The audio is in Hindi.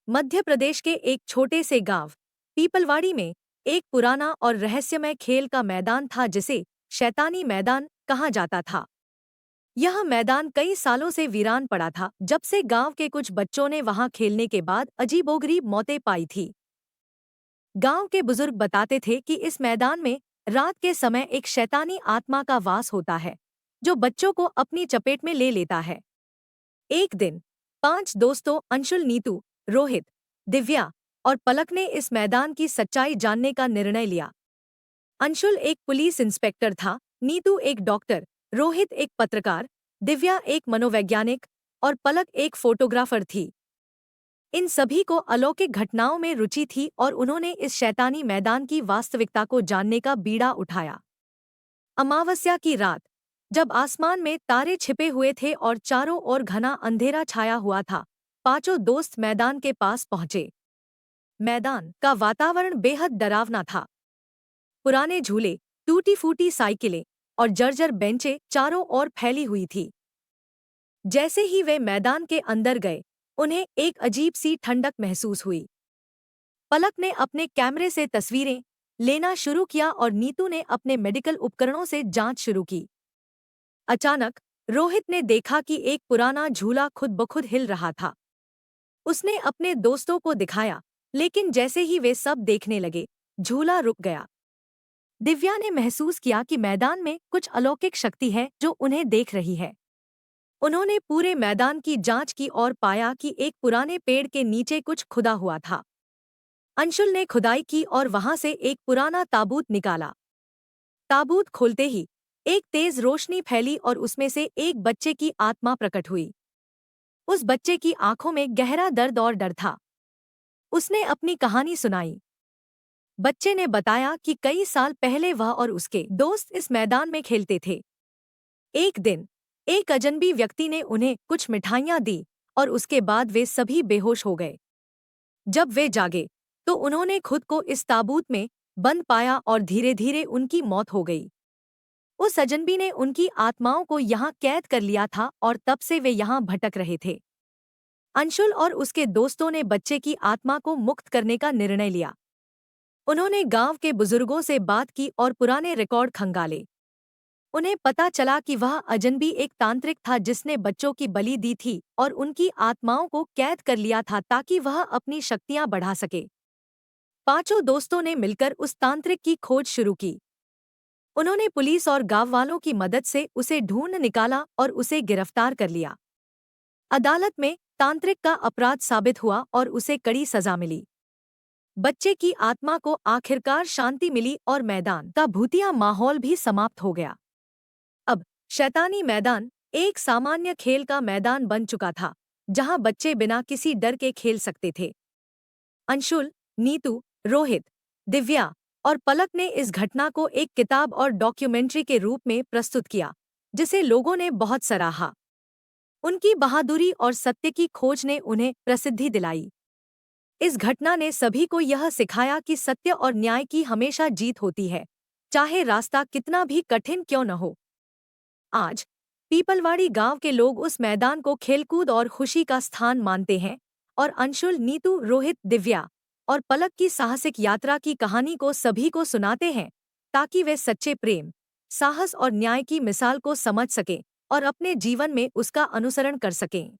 मध्य प्रदेश के एक छोटे से गांव पीपलवाड़ी में एक पुराना और रहस्यमय खेल का मैदान था जिसे शैतानी मैदान कहा जाता था। यह मैदान कई सालों से वीरान पड़ा था जब से गांव के कुछ बच्चों ने वहां खेलने के बाद अजीबोगरीब मौतें पाई थी। गांव के बुजुर्ग बताते थे कि इस मैदान में रात के समय एक शैतानी आत्मा का वास होता है जो बच्चों को अपनी चपेट में ले लेता है। एक दिन 5 दोस्तों अंशुल, नीतू, रोहित, दिव्या और पलक ने इस मैदान की सच्चाई जानने का निर्णय लिया। अंशुल एक पुलिस इंस्पेक्टर था, नीतू एक डॉक्टर, रोहित एक पत्रकार, दिव्या एक मनोवैज्ञानिक और पलक एक फोटोग्राफर थी। इन सभी को अलौकिक घटनाओं में रुचि थी और उन्होंने इस शैतानी मैदान की वास्तविकता को जानने का बीड़ा उठाया। अमावस्या की रात, जब आसमान में तारे छिपे हुए थे और चारों ओर घना अंधेरा छाया हुआ था, 5 दोस्त मैदान के पास पहुंचे। मैदान का वातावरण बेहद डरावना था। पुराने झूले, टूटी-फूटी साइकिलें और जर्जर बेंचें चारों ओर फैली हुई थी। जैसे ही वे मैदान के अंदर गए, उन्हें एक अजीब सी ठंडक महसूस हुई। पलक ने अपने कैमरे से तस्वीरें लेना शुरू किया और नीतू ने अपने मेडिकल उपकरणों से जांच शुरू की। अचानक रोहित ने देखा कि एक पुराना झूला खुद ब खुद हिल रहा था। उसने अपने दोस्तों को दिखाया, लेकिन जैसे ही वे सब देखने लगे, झूला रुक गया। दिव्या ने महसूस किया कि मैदान में कुछ अलौकिक शक्ति है जो उन्हें देख रही है। उन्होंने पूरे मैदान की जांच की और पाया कि एक पुराने पेड़ के नीचे कुछ खुदा हुआ था। अंशुल ने खुदाई की और वहां से एक पुराना ताबूत निकाला। ताबूत खोलते ही एक तेज रोशनी फैली और उसमें से एक बच्चे की आत्मा प्रकट हुई। उस बच्चे की आंखों में गहरा दर्द और डर था। उसने अपनी कहानी सुनाई। बच्चे ने बताया कि कई साल पहले वह और उसके दोस्त इस मैदान में खेलते थे। एक दिन एक अजनबी व्यक्ति ने उन्हें कुछ मिठाइयां दी और उसके बाद वे सभी बेहोश हो गए। जब वे जागे तो उन्होंने खुद को इस ताबूत में बंद पाया और धीरे-धीरे उनकी मौत हो गई। उस अजनबी ने उनकी आत्माओं को यहाँ कैद कर लिया था और तब से वे यहाँ भटक रहे थे। अंशुल और उसके दोस्तों ने बच्चे की आत्मा को मुक्त करने का निर्णय लिया। उन्होंने गांव के बुजुर्गों से बात की और पुराने रिकॉर्ड खंगाले। उन्हें पता चला कि वह अजनबी एक तांत्रिक था जिसने बच्चों की बलि दी थी और उनकी आत्माओं को कैद कर लिया था ताकि वह अपनी शक्तियां बढ़ा सके। 5 दोस्तों ने मिलकर उस तांत्रिक की खोज शुरू की। उन्होंने पुलिस और गांव वालों की मदद से उसे ढूंढ निकाला और उसे गिरफ्तार कर लिया। अदालत में तांत्रिक का अपराध साबित हुआ और उसे कड़ी सजा मिली। बच्चे की आत्मा को आखिरकार शांति मिली और मैदान का भूतिया माहौल भी समाप्त हो गया। अब शैतानी मैदान एक सामान्य खेल का मैदान बन चुका था, जहां बच्चे बिना किसी डर के खेल सकते थे। अंशुल, नीतू, रोहित, दिव्या और पलक ने इस घटना को एक किताब और डॉक्यूमेंट्री के रूप में प्रस्तुत किया, जिसे लोगों ने बहुत सराहा। उनकी बहादुरी और सत्य की खोज ने उन्हें प्रसिद्धि दिलाई। इस घटना ने सभी को यह सिखाया कि सत्य और न्याय की हमेशा जीत होती है, चाहे रास्ता कितना भी कठिन क्यों न हो। आज पीपलवाड़ी गांव के लोग उस मैदान को खेलकूद और खुशी का स्थान मानते हैं और अंशुल, नीतू, रोहित, दिव्या और पलक की साहसिक यात्रा की कहानी को सभी को सुनाते हैं ताकि वे सच्चे प्रेम, साहस और न्याय की मिसाल को समझ सकें और अपने जीवन में उसका अनुसरण कर सकें।